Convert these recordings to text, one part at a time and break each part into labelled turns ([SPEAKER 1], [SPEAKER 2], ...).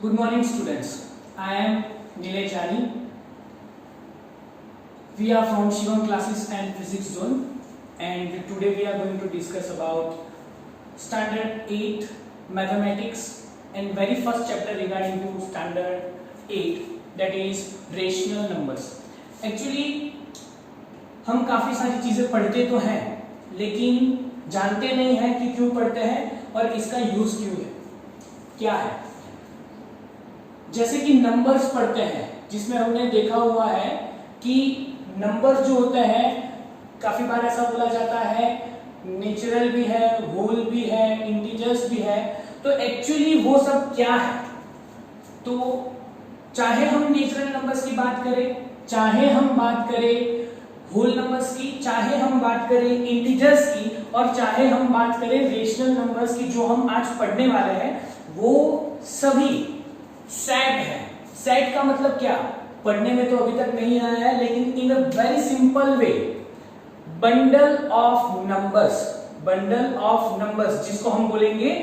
[SPEAKER 1] Good morning, students. I am Nilesh Jani. We are from Shivam Classes and Physics Zone, and today we are going to discuss about Standard 8 Mathematics and very first chapter regarding to Standard 8, that is rational numbers. Actually हम काफी सारी चीजें पढ़ते तो हैं, लेकिन जानते नहीं हैं कि क्यों पढ़ते हैं और इसका यूज क्यों है, क्या है। जैसे कि नंबर्स पढ़ते हैं, जिसमें हमने देखा हुआ है कि नंबर्स जो होते हैं काफी बार ऐसा बोला जाता है नेचुरल भी है, होल भी है, इंटीजर्स भी है। तो एक्चुअली वो सब क्या है? तो चाहे हम नेचुरल नंबर्स की बात करें, चाहे हम बात करें होल नंबर्स की, चाहे हम बात करें इंटीजर्स की, और चाहे हम बात करें रेशनल नंबर्स की, जो हम आज पढ़ने वाले हैं, वो सभी सेट है। सेट का मतलब क्या? पढ़ने में तो अभी तक नहीं आया है, लेकिन in a very simple way, bundle of numbers, bundle of numbers जिसको हम बोलेंगे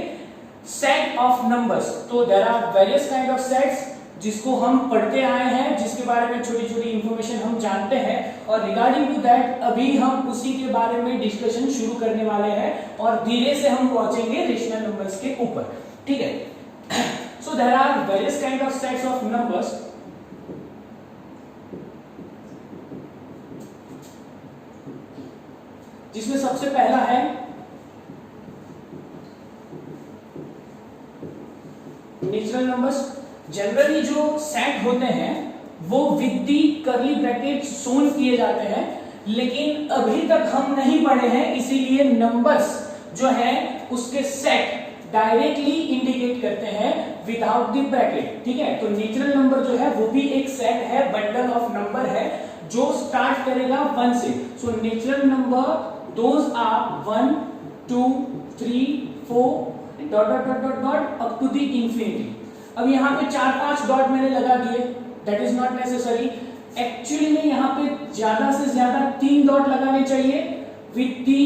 [SPEAKER 1] सेट ऑफ नंबर्स। तो there are various kind of sets जिसको हम पढ़ते आए हैं, जिसके बारे में छोटी छोटी इंफॉर्मेशन हम जानते हैं, और रिगार्डिंग टू दैट अभी हम उसी के बारे में डिस्कशन शुरू करने वाले हैं और धीरे से हम पहुंचेंगे रेशनल नंबर्स के ऊपर। ठीक है। So there are various kind of sets of numbers. जिसमें सबसे पहला है नेचुरल नंबर्स। जनरली जो सेट होते हैं वो with the curly bracket shown किए जाते हैं, लेकिन अभी तक हम नहीं पढ़े हैं, इसीलिए नंबर्स जो है उसके सेट डायरेक्टली इंडिकेट करते हैं विदाउट द ब्रैकेट। ठीक है। तो नेचुरल नंबर जो है वो भी एक सेट है, बंडल ऑफ नंबर है, जो स्टार्ट करेगा 1 से। So natural number those are 1 2 3 4 dot dot dot dot dot up to the infinity. अब यहाँ पे 4-5 डॉट मैंने लगा दिए, that is not necessary. Actually में यहाँ पे ज्यादा से ज्यादा 3 डॉट लगाने चाहिए, विद दी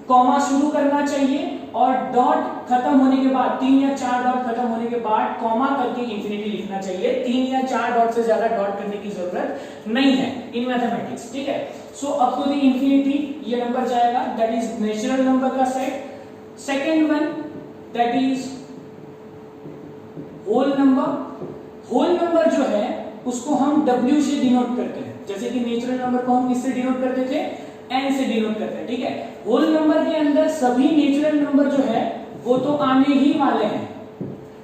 [SPEAKER 1] कॉमा शुरू करना चाहिए, और डॉट खत्म होने के बाद 3 या 4 डॉट खत्म होने के बाद कॉमा करके इंफिनिटी लिखना चाहिए। 3 या 4 डॉट से ज्यादा डॉट करने की जरूरत नहीं है इन मैथमेटिक्स। ठीक है। So up to the infinity ये नंबर जाएगा, दैट इज नेचुरल नंबर का set. Second one that is whole number. Whole number जो है उसको हम W से डिनोट करते हैं, जैसे कि नेचुरल नंबर को हम किससे डिनोट करते थे? N से डिनोट करते हैं। ठीक है। होल नंबर के अंदर सभी नेचुरल नंबर जो है वो तो आने ही वाले हैं,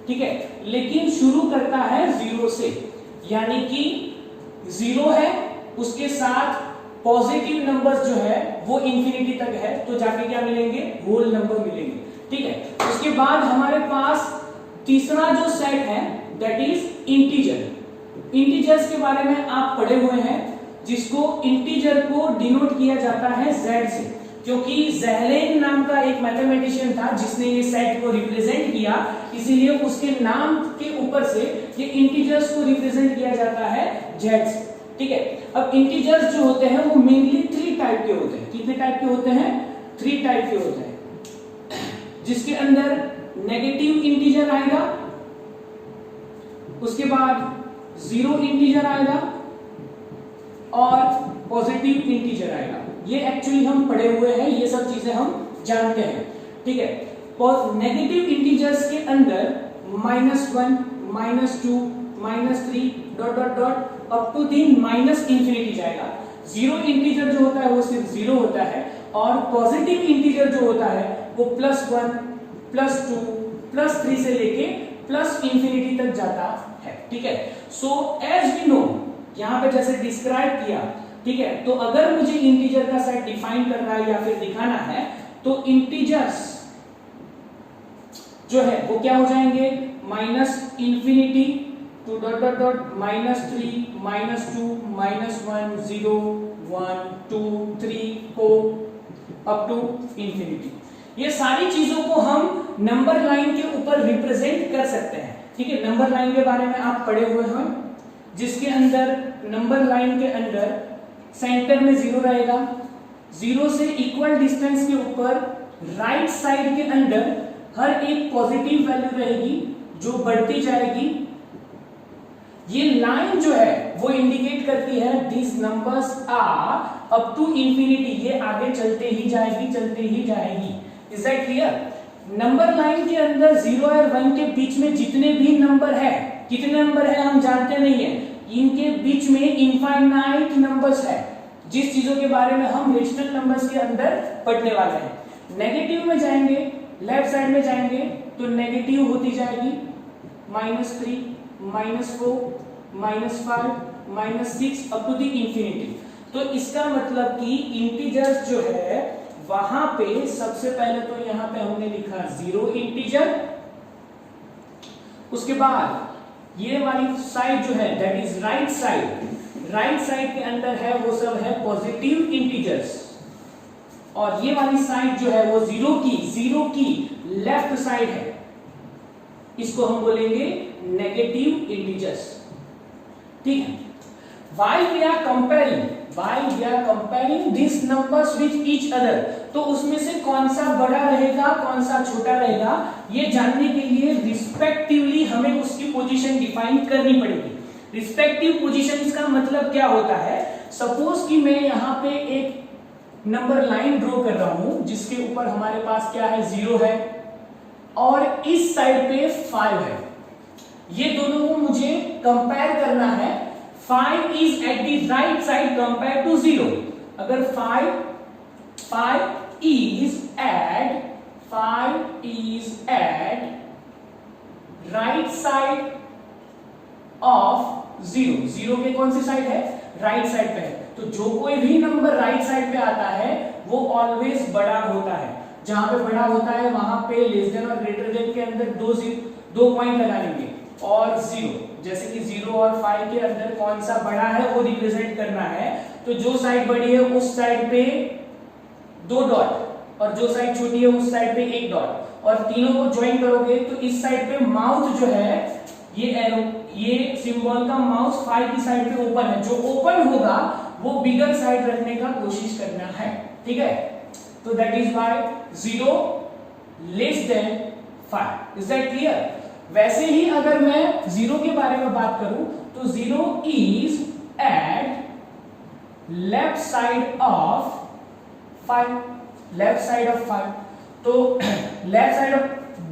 [SPEAKER 1] ठीक है, लेकिन शुरू करता है 0 से, यानी कि 0 है, उसके साथ पॉजिटिव नंबर्स जो है वो इंफिनिटी तक है, तो जाके क्या मिलेंगे? होल नंबर मिलेंगे। ठीक है। उसके बाद हमारे पास तीसरा जो सेट है दैट इज इंटीजर। इंटीजर्स के बारे में आप पढ़े हुए हैं, जिसको इंटीजर को डिनोट किया जाता है Z से, क्योंकि ज़ेहलेन नाम का एक मैथमेटिशियन था जिसने ये सेट को रिप्रेजेंट किया, इसीलिए उसके नाम के ऊपर से ये इंटीजर्स को रिप्रेजेंट किया जाता है Z से। ठीक है। अब इंटीजर्स जो होते हैं वो मेनली 3 टाइप के होते हैं। कितने टाइप के होते हैं? 3 टाइप के होते हैं, जिसके अंदर नेगेटिव इंटीजर आएगा, उसके बाद 0 इंटीजर आएगा और पॉजिटिव इंटीजर आएगा। ये एक्चुअली हम पढ़े हुए हैं, ये सब चीजें हम जानते हैं। ठीक है। नेगेटिव इंटीजर्स के अंदर -1 -2 -3 dot dot dot up to the minus infinity जाएगा। 0 इंटीजर जो होता है वो सिर्फ 0 होता है, और पॉजिटिव इंटीजर जो होता है वो +1 +2 +3 से लेके प्लस इंफिनिटी तक जाता है। ठीक है। सो एज वी नो, यहां पे जैसे डिस्क्राइब किया, ठीक है, तो अगर मुझे इंटीजर का सेट डिफाइन करना है या फिर दिखाना है, तो इंटीजर्स जो है वो क्या हो जाएंगे? -Minus infinity to dot dot dot -3 -2 -1 0 1 2 3 4 up to infinity. ये सारी चीजों को हम नंबर लाइन के ऊपर रिप्रेजेंट कर सकते हैं। ठीक है। नंबर लाइन के बारे में आप पढ़े हुए हैं, जिसके अंदर नंबर लाइन के अंदर सेंटर में 0 रहेगा, 0 से इक्वल डिस्टेंस के ऊपर राइट साइड के अंदर हर एक पॉजिटिव वैल्यू रहेगी जो बढ़ती जाएगी ये लाइन जो है वो इंडिकेट करती है this numbers are up to infinity, ये आगे चलते ही जाएगी, चलते ही जाएगी। Is that clear? Number line के अंदर 0 और 1 के बीच में जितने भी नंबर है, कितने नंबर है हम जानते नहीं है, इनके बीच में इनफाइनाइट नंबर्स है, जिस चीजों के बारे में हम रेशनल नंबर्स के अंदर पढ़ने वाले हैं। नेगेटिव में जाएंगे, लेफ्ट साइड में जाएंगे तो नेगेटिव होती जाएगी -3, -4, -5, -6 अप टू द इंफिनिटी। तो इसका मतलब कि इंटीजर्स जो है वहां पे सबसे पहले तो यहां पे हमने लिखा 0 इंटीजर, उसके बाद ये वाली साइड जो है दैट इज राइट साइड के अंदर है वो सब है पॉजिटिव इंटीजर्स, और ये वाली साइड जो है वो जीरो की लेफ्ट साइड है, इसको हम बोलेंगे नेगेटिव इंटीजर्स। ठीक है। while we are comparing these numbers with each other, तो उसमें से कौन सा बड़ा रहेगा कौन सा छोटा रहेगा ये जानने के लिए रिस्पेक्टिवली हमें उसकी पोजीशन डिफाइन करनी पड़ेगी। रिस्पेक्टिव पोजीशन इसका मतलब क्या होता है? सपोज कि मैं यहाँ पे एक नंबर लाइन ड्रॉ कर रहा हूं जिसके ऊपर हमारे पास क्या है 0 है और इस साइड पे 5 है, ये दोनों को मुझे कंपेयर करना है। 5 is at the right side compared to 0. अगर 5 is at right side of 0 के कौन सी साइड है? राइट साइड पे है। तो जो कोई भी नंबर राइट साइड पे आता है वो ऑलवेज बड़ा होता है। जहां पे बड़ा होता है वहां पे लेस देन और ग्रेटर देन के अंदर दो पॉइंट लगा लेंगे, और 0 जैसे कि 0 और 5 के अंदर कौन सा बड़ा है वो रिप्रेजेंट करना है। तो जो साइड बड़ी है उस साइड पे 2 डॉट और जो साइड छोटी है उस साइड पे 1 डॉट, और तीनों को ज्वाइन करोगे तो इस साइड पे माउथ जो है ये एरो, ये सिंबल का माउथ 5 की साइड पे ओपन है, जो ओपन होगा वो बिगर साइड रखने का कोशिश करना है। ठीक है। तो that is why 0 less than 5। Is that clear? वैसे ही अगर मैं 0 के बारे में बात करूं तो 0 is at left side of 5, left side of 5। तो लेफ्ट साइड ऑफ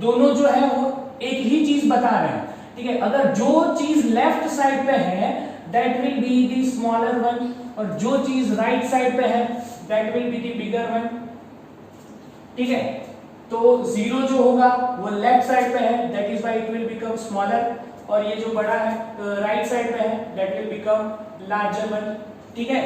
[SPEAKER 1] दोनों जो है वो एक ही चीज बता रहे हैं। ठीक है। अगर जो चीज लेफ्ट साइड पे है that will be the smaller one, और जो चीज राइट साइड पे है that will be the bigger one. ठीक है। तो 0 जो होगा वो लेफ्ट साइड पे है that is why it will become smaller, और ये जो बड़ा है राइट साइड पे है that will become larger one. ठीक है।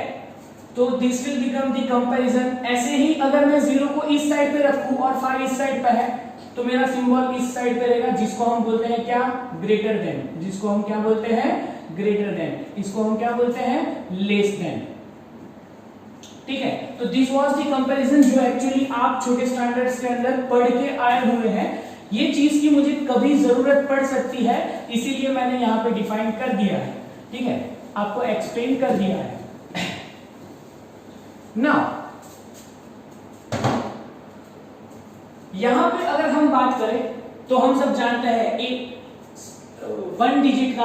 [SPEAKER 1] तो this will become the comparison. ऐसे ही अगर मैं 0 को इस साइड पे रखूं और 5 इस साइड पे है तो मेरा सिंबल इस साइड पे रहेगा, जिसको हम बोलते हैं क्या? Greater than. जिसको हम क्या बोलते हैं? Greater than. इसको हम क्या बोलते हैं? Less than. ठीक है। तो दिस वाज द कंपैरिजन जो एक्चुअली आप छोटे स्टैंडर्ड्स के अंदर पढ़ के आए हुए हैं। ये चीज की मुझे कभी जरूरत पड़ सकती है, इसीलिए मैंने यहां पे डिफाइन कर दिया है। ठीक है। आपको एक्सप्लेन कर दिया है। नाउ यहां पे अगर हम बात करें तो हम सब जानते हैं एक 1 डिजिट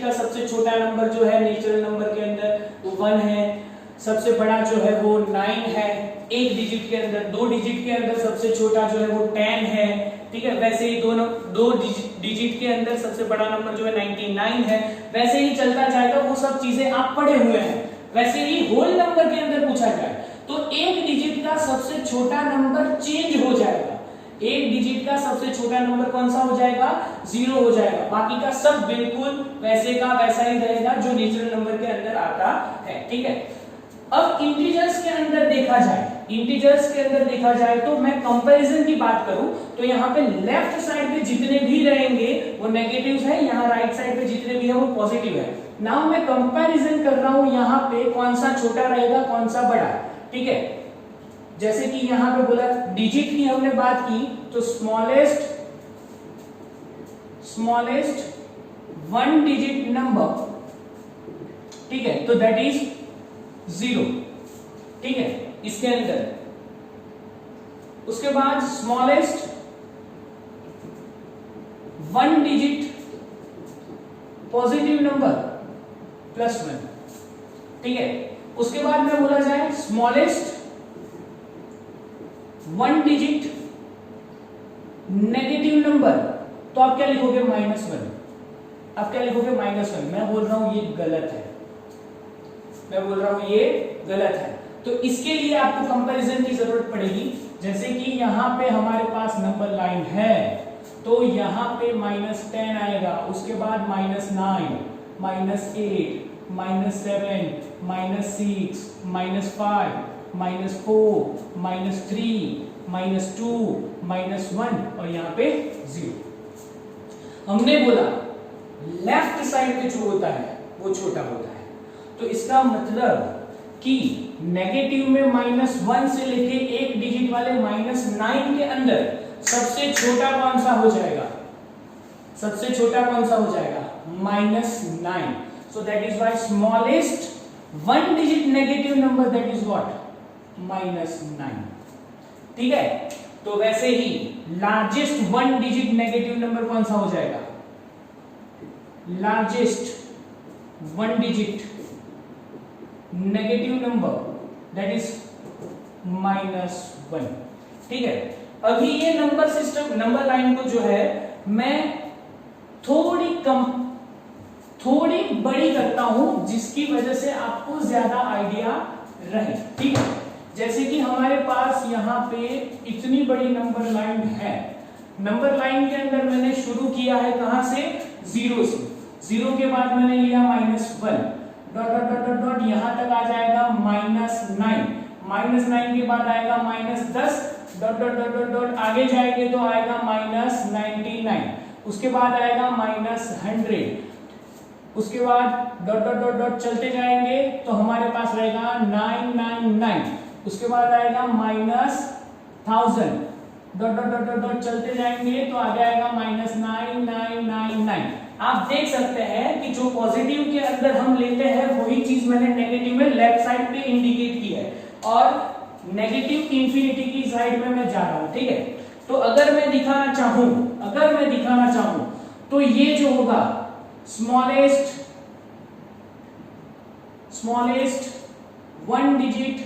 [SPEAKER 1] का सबसे छोटा नंबर जो है नेचुरल नंबर के अंदर वो 1 है, सबसे बड़ा जो है वो 9 है। 1 डिजिट के अंदर, 2 डिजिट के अंदर सबसे छोटा जो है वो 10 है। ठीक है। वैसे ही दो डिजिट के अंदर सबसे बड़ा नंबर जो है 99 है। वैसे ही चलता जाएगा, वो सब चीजें आप पढ़े हुए हैं। वैसे ही होल नंबर के अंदर पूछा जाए तो 1 डिजिट का सबसे छोटा नंबर चेंज हो जाएगा। 1 डिजिट का सबसे छोटा नंबर कौन सा हो जाएगा? 0 हो जाएगा। बाकी का सब बिल्कुल वैसे का वैसा ही रहेगा जो नेचुरल नंबर के अंदर आता है। ठीक है। अब इंटीजर्स के अंदर देखा जाए तो मैं कंपैरिजन की बात करूं तो यहाँ पे लेफ्ट साइड पे जितने भी रहेंगे वो नेगेटिव्स है, यहाँ राइट साइड पे जितने भी है वो पॉजिटिव है। नाउ मैं कंपैरिजन कर रहा हूं यहाँ पे कौन सा छोटा रहेगा कौन सा बड़ा। ठीक है। जैसे कि यहाँ पे बोला डिजिट की हमने बात की तो स्मॉलेस्ट 1 डिजिट नंबर, ठीक है, तो दैट इज 0। ठीक है। इसके अंदर उसके बाद स्मॉलेस्ट 1 डिजिट पॉजिटिव नंबर +1, ठीक है। उसके बाद में बोला जाए स्मॉलेस्ट 1 डिजिट नेगेटिव नंबर, तो आप क्या लिखोगे -1। आप क्या लिखोगे -1। मैं बोल रहा हूं ये गलत है, मैं बोल रहा हूं ये गलत है। तो इसके लिए आपको कंपैरिजन की जरूरत पड़ेगी। जैसे कि यहां पे हमारे पास नंबर लाइन है, तो यहां पे -10 आएगा, उसके बाद -9, -8, -7, -6, -5, -4, -3, -2, -1 और यहाँ पे 0। हमने बोला लेफ्ट साइड पे जो होता है वो छोटा होता है, तो इसका मतलब कि नेगेटिव में -1 से लेके 1 डिजिट वाले -9 के अंदर सबसे छोटा कौन सा हो जाएगा? सबसे छोटा कौन सा हो जाएगा? -9। So that is why smallest 1 digit negative number, that is what? -9। ठीक है। तो वैसे ही लार्जेस्ट 1 डिजिट नेगेटिव नंबर कौन सा हो जाएगा? Largest 1 digit negative number, that is -1। ठीक है। अभी ये नंबर सिस्टम, नंबर लाइन को जो है मैं थोड़ी बड़ी करता हूं, जिसकी वजह से आपको ज्यादा आइडिया रहे। ठीक है। जैसे कि हमारे पास यहाँ पे इतनी बड़ी नंबर लाइन है, नंबर लाइन के अंदर मैंने शुरू किया है कहां से? 0 से। 0 के बाद मैंने लिया -1, dot dot dot dot dot यहां तक आ जाएगा -9, -9 के बाद आएगा -10, dot dot dot dot dot आगे जाएंगे तो आएगा -99, उसके बाद आएगा -100, उसके बाद डॉट डॉट डॉट डॉट चलते जाएंगे तो हमारे पास रहेगा 999, उसके बाद आएगा -1000, dot dot dot dot dot चलते जाएंगे तो आ जाएगा -9999। आप देख सकते हैं कि जो पॉजिटिव के अंदर हम लेते हैं वही चीज मैंने नेगेटिव में लेफ्ट साइड पे इंडिकेट की है, और नेगेटिव इंफिनिटी की साइड में मैं जा रहा हूं। ठीक है। तो अगर मैं दिखाना चाहूं तो ये जो होगा smallest 1 digit,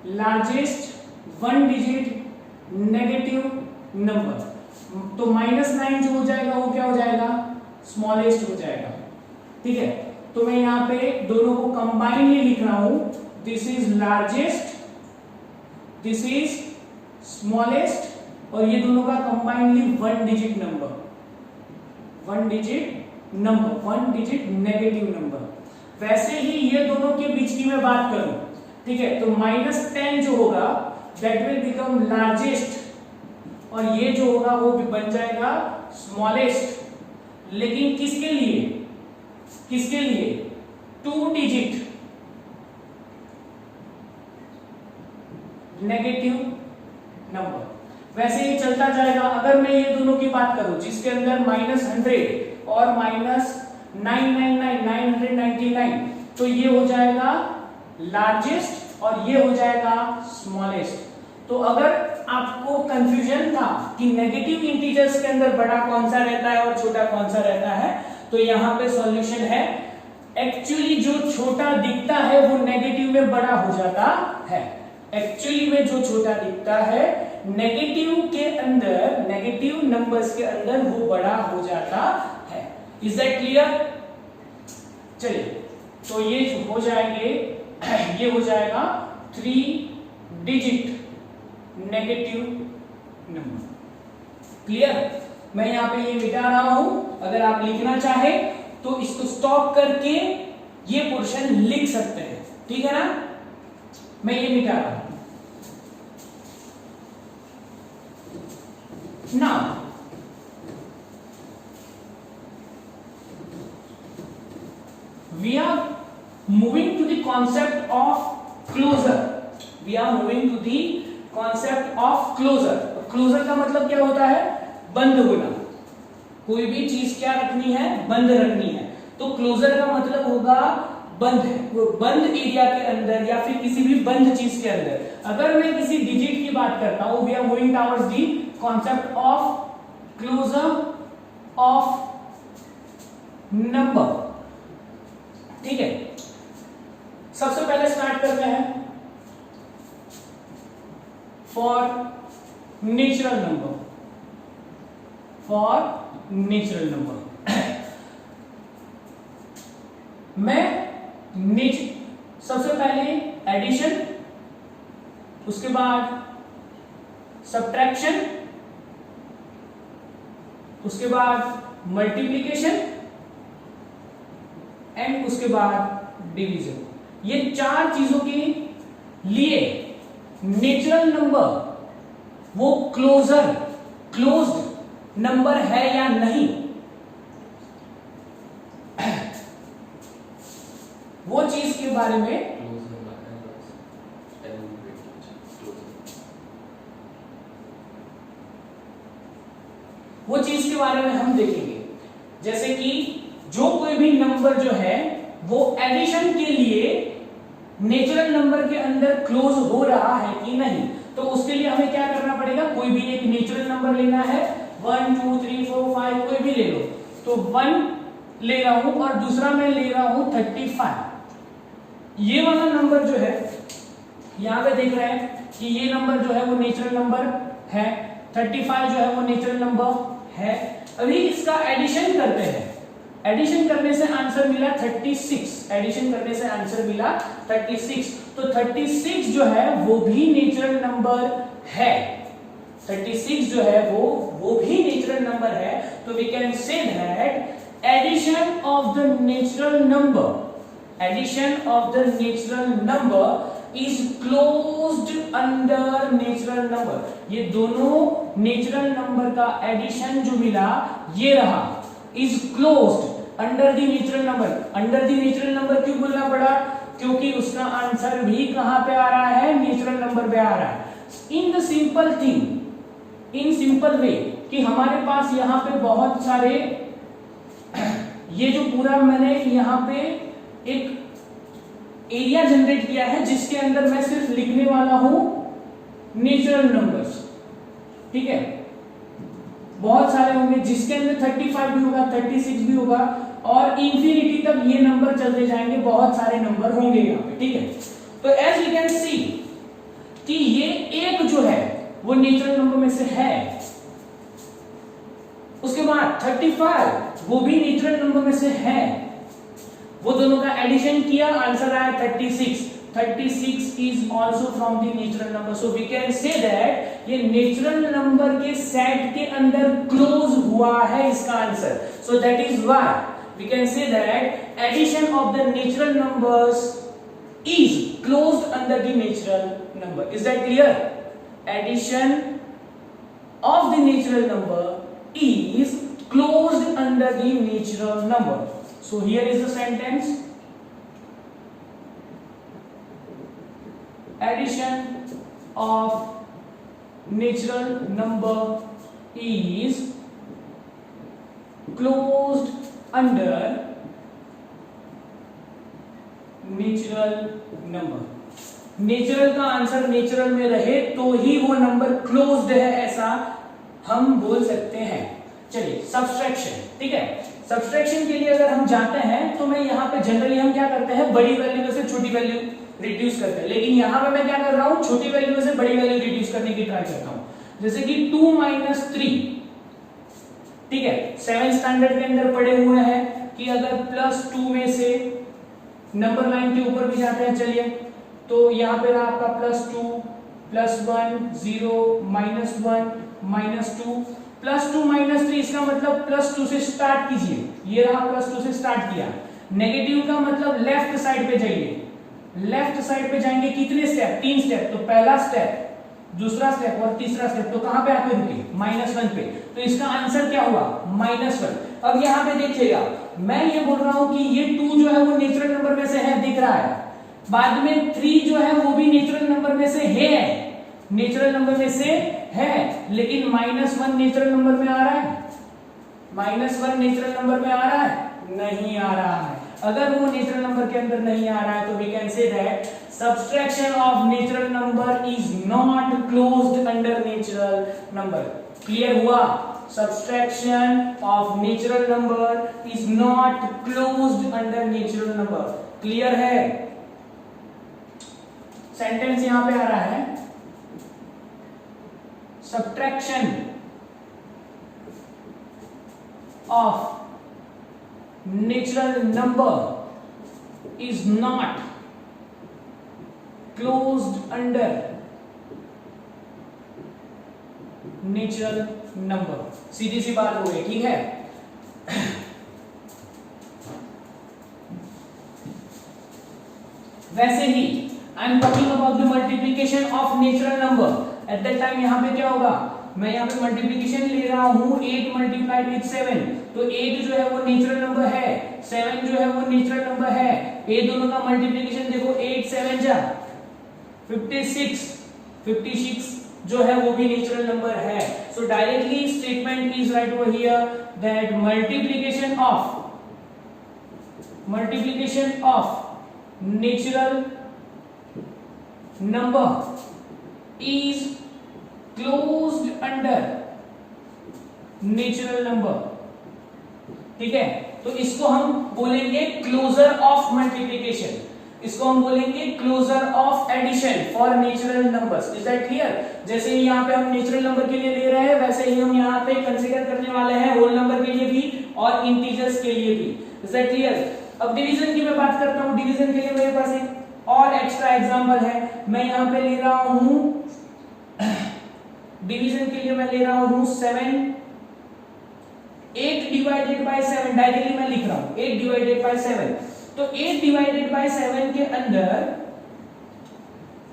[SPEAKER 1] largest 1 digit negative number, तो -9 जो हो जाएगा वो क्या हो जाएगा? स्मॉलेस्ट हो जाएगा। ठीक है। तो मैं यहां पे दोनों को कंबाइनली लिख रहा हूं, this is largest, this is smallest, और ये दोनों का combinedly 1 digit number, 1 digit negative number. वैसे ही ये दोनों के बीच की मैं बात करूं, ठीक है, तो -10 जो होगा दैट विल बिकम लार्जेस्ट, और ये जो होगा वो भी बन जाएगा स्मॉलेस्ट। लेकिन किसके लिए? 2 डिजिट नेगेटिव नंबर। वैसे ही चलता जाएगा। अगर मैं ये दोनों की बात करूं जिसके अंदर -100 और -999 तो ये हो जाएगा लार्जेस्ट और ये हो जाएगा स्मॉलेस्ट। तो अगर आपको कंफ्यूजन था कि नेगेटिव इंटीजर्स के अंदर बड़ा कौन सा रहता है और छोटा कौन सा रहता है, तो यहाँ पे सॉल्यूशन है। एक्चुअली जो छोटा दिखता है वो नेगेटिव में बड़ा हो जाता है। एक्चुअली में जो छोटा दिखता है नेगेटिव के अंदर, नेगेटिव नंबर्स के अंदर वो बड़ा हो जाता है। Is that clear? चलिए, तो ये हो जाएंगे, ये हो जाएगा 3 डिजिट नेगेटिव नंबर। क्लियर? मैं यहां पे ये मिटा रहा हूं। अगर आप लिखना चाहे तो इसको स्टॉप करके ये पोर्शन लिख सकते हैं। ठीक है ना? मैं ये मिटा रहा हूं। Now, we are moving to the concept of closure. We are moving to the concept of closure. Closure का मतलब क्या होता है? बंद होना। कोई भी चीज क्या रखनी है? बंद रखनी है। तो क्लोजर का मतलब होगा बंद है, वो बंद एरिया के अंदर या फिर किसी भी बंद चीज के अंदर, अगर मैं किसी डिजिट की बात करता हूं, we are moving towards the concept of closure of number. ठीक है, सबसे पहले स्टार्ट करते हैं for natural number, for natural number मैं सबसे पहले एडिशन, उसके बाद सब्ट्रैक्शन, उसके बाद मल्टीप्लिकेशन एंड उसके बाद डिवीजन। ये चार चीजों के लिए नेचुरल नंबर वो क्लोज्ड नंबर है या नहीं, वो चीज के बारे में हम देखेंगे। जैसे कि जो कोई भी नंबर जो है वो एडिशन के लिए नेचुरल नंबर के अंदर क्लोज हो रहा है कि नहीं, तो उसके लिए हमें क्या करना पड़ेगा, कोई भी एक नेचुरल नंबर लेना है, 1 2 3 4 5 कोई भी ले लो, तो 1 ले रहा हूं और दूसरा मैं ले रहा हूं 35। ये वाला नंबर जो है यहां पे देख रहे हैं कि ये नंबर जो है वो नेचुरल नंबर है, 35 जो है वो नेचुरल नंबर है। अभी इसका एडिशन करते हैं, एडिशन करने से आंसर मिला 36, एडिशन करने से आंसर मिला 36, तो 36 जो है वो भी नेचुरल नंबर है, 36 जो है वो भी नेचुरल नंबर है। तो we can say that addition of the natural number, addition of the natural number is closed under natural number. ये दोनों नेचुरल नंबर का एडिशन जो मिला ये रहा, is closed under the natural number. Under the natural number क्यों बोलना पड़ा, क्योंकि उसका आंसर भी कहां पे आ रहा है, नेचुरल नंबर पे आ रहा है। In the simple thing, in simple way कि हमारे पास यहां पे बहुत सारे, ये जो पूरा मैंने यहां पे एक एरिया जनरेट किया है जिसके अंदर मैं सिर्फ लिखने वाला हूं नेचुरल नंबर्स। ठीक है, बहुत सारे होंगे जिसके अंदर 35 भी होगा, 36 भी होगा और इंफिनिटी तक ये नंबर चलते जाएंगे, बहुत सारे नंबर होंगे यहाँ पे। ठीक है, तो एज यू कैन सी कि ये एक जो है वो नेचुरल नंबर में से है, उसके बाद 35 वो भी नेचुरल नंबर में से है, वो दोनों का एडिशन किया आंसर आया 36, 36 is also from the natural number. So we can say that ये नेचुरल नंबर के सेट के अंदर क्लोज हुआ है इसका answer. So that is why we can say that addition of the natural numbers is closed under the natural number. Is that clear? Addition of the natural number is closed under the natural number. So here is the sentence: addition of natural number is closed under natural number. Natural का answer natural में रहे तो ही वो number closed है, ऐसा हम बोल सकते हैं। चलिए सब्सट्रैक्शन, ठीक है, सब्सट्रैक्शन के लिए अगर हम जाते हैं तो मैं यहाँ पे जनरली हम क्या करते हैं, बड़ी वैल्यू में से छोटी वैल्यू रिड्यूस करते हैं, लेकिन यहाँ पे मैं क्या कर रहा हूँ, छोटी वैल्यू में से बड़ी वैल्यू रिड्यूस करने की ट्राई करता हूँ। जैसे कि 2 - 3, ठीक है, 7th स्टैंडर्ड के अंदर पढ़े हुए हैं कि अगर +2 में से नंबर लाइन के ऊपर भी जाते हैं, चलिए तो यहाँ पे रहा आपका +2 +1 0 -1 -2 +2 - 3, इसका मतलब +2 से स्टार्ट कीजिए, ये रहा +2 से स्टार्ट किया। नेगेटिव का मतलब लेफ्ट साइड पे जाइए, लेफ्ट साइड पे जाएंगे कितने स्टेप, 3 स्टेप, तो पहला स्टेप, दूसरा स्टेप और तीसरा स्टेप, तो कहां पे आके रुके, -1 पे, तो इसका आंसर क्या हुआ, -1। अब यहाँ पे देखिएगा, मैं ये बोल रहा हूं कि ये 2 जो है वो नेचुरल नंबर में से है, दिख रहा है, बाद में 3 जो है वो भी नेचुरल नंबर में से है, नेचुरल नंबर में से है, लेकिन -1 नेचुरल नंबर में आ रहा है, -1 नेचुरल नंबर में आ रहा है, नहीं आ रहा है। अगर वो नेचुरल नंबर के अंदर नहीं आ रहा है तो we can say that subtraction of natural number is not closed under natural number. Clear हुआ? Subtraction of natural number is not closed under natural number. Clear है? सेंटेंस यहां पे आ रहा है subtraction of natural number is not closed under natural number। सीधी सी बात हो गई, ठीक है? वैसे ही I am talking about the multiplication of natural number. At that time यहां पे क्या होगा, मैं यहाँ पे मल्टीप्लिकेशन ले रहा हूँ 8 मल्टीप्लाइड विद 7, तो 8 जो है वो नेचुरल नंबर है, 7 जो है वो नेचुरल नंबर है। ये दोनों का मल्टीप्लिकेशन देखो, 8 7 जा 56, 56 जो है वो भी नेचुरल नंबर है। सो directly statement is right over here that multiplication of natural number is closed under natural number. ठीक है, तो इसको हम बोलेंगे क्लोजर ऑफ मल्टीप्लिकेशन, इसको हम बोलेंगे closure of addition for natural numbers. Is that clear? जैसे ही यहाँ पे हम नेचुरल नंबर के लिए ले रहे हैं, वैसे ही हम यहाँ पे कंसीडर करने वाले हैं होल नंबर के लिए भी और इंटीजर्स के लिए भी। Is that clear? अब डिवीजन की मैं बात करता हूँ। डिवीजन के लिए मेरे पास एक और एक्स्ट्रा एग्जांपल है। मैं यहाँ पे ले रहा हूँ डिवीजन के लिए मैं ले रहा हूं 7, 8 डिवाइडेड बाय 7, डायरेक्टली मैं लिख रहा हूं 8 डिवाइडेड बाय 7। तो 8 डिवाइडेड बाय 7 के अंदर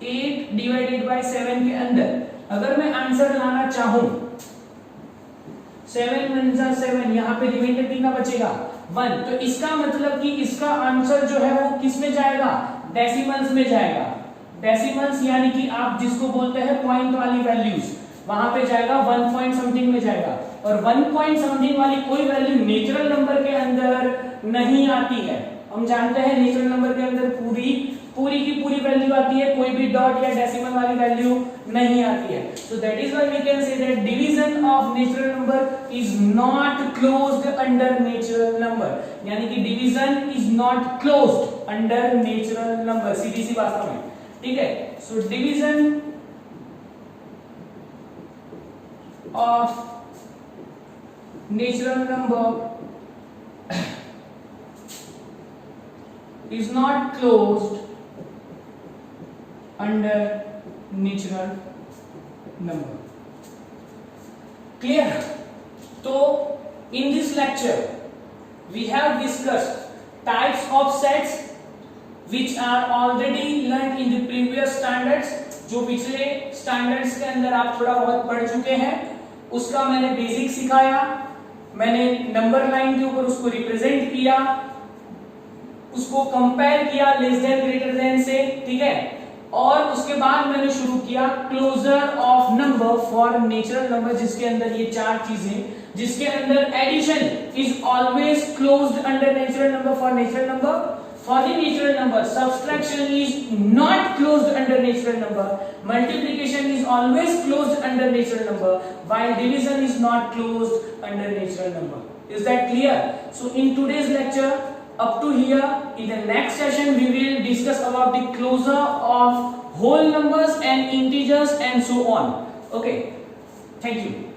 [SPEAKER 1] 8 डिवाइडेड बाय 7 के अंदर अगर मैं आंसर लाना चाहूं 7 × 7, यहां पे रिमाइंडर कितना बचेगा 1, तो इसका मतलब कि इसका आंसर जो है वो किस में जाएगा, डेसिमल्स में जाएगा। डेसिमल्स यानी कि आप जिसको बोलते हैं पॉइंट वाली वैल्यूज, वहां पे जाएगा 1 पॉइंट समथिंग में जाएगा। और 1 पॉइंट समथिंग वाली कोई वैल्यू नेचुरल नंबर के अंदर नहीं आती है। हम जानते हैं नेचुरल नंबर के अंदर पूरी की पूरी वैल्यू आती है, कोई भी डॉट या डेसिमल वाली वैल्यू नहीं आती है। So that is why we can say that division of natural number is not closed under natural number, यानी कि division is not closed under natural number. सीधी सी बात है, ठीक है? So division of natural number is not closed under natural number। Clear? So in this lecture we have discussed types of sets which are already learned in the previous standards। जो पिछले standards के अंदर आप थोड़ा बहुत पढ़ चुके हैं, उसका मैंने बेसिक सिखाया, मैंने नंबर लाइन के ऊपर उसको रिप्रेजेंट किया, उसको कंपेयर किया लेस देन ग्रेटर देन से, ठीक है? और उसके बाद मैंने शुरू किया closure of number for natural number, जिसके अंदर ये चार चीजें, जिसके अंदर addition is always closed under natural number for natural number. For the natural number, subtraction is not closed under natural number. Multiplication is always closed under natural number, while division is not closed under natural number. Is that clear? So in today's lecture, up to here, in the next session, we will discuss about the closure of whole numbers and integers and so on. Okay. Thank you.